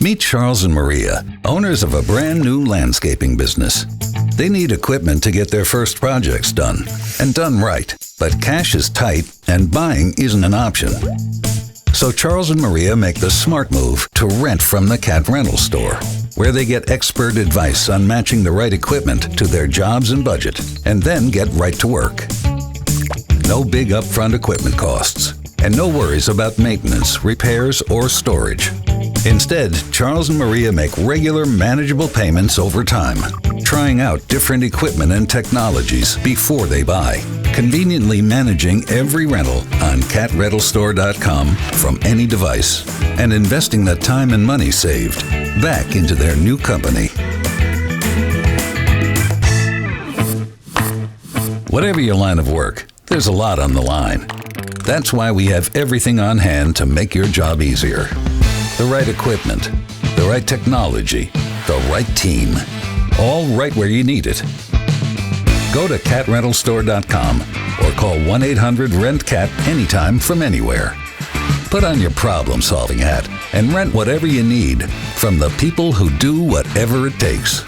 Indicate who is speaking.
Speaker 1: Meet Charles and Maria, owners of a brand new landscaping business. They need equipment to get their first projects done, and done right. But cash is tight, and buying isn't an option. So Charles and Maria make the smart move to rent from the Cat Rental Store, where they get expert advice on matching the right equipment to their jobs and budget, and then get right to work. No big upfront equipment costs, and no worries about maintenance, repairs, or storage. Instead, Charles and Maria make regular, manageable payments over time, trying out different equipment and technologies before they buy, conveniently managing every rental on catrentalstore.com from any device, and investing the time and money saved back into their new company. Whatever your line of work, there's a lot on the line. That's why we have everything on hand to make your job easier. The right equipment, the right technology, the right team. All right where you need it. Go to catrentalstore.com or call 1-800-RENT-CAT anytime from anywhere. Put on your problem-solving hat and rent whatever you need from the people who do whatever it takes.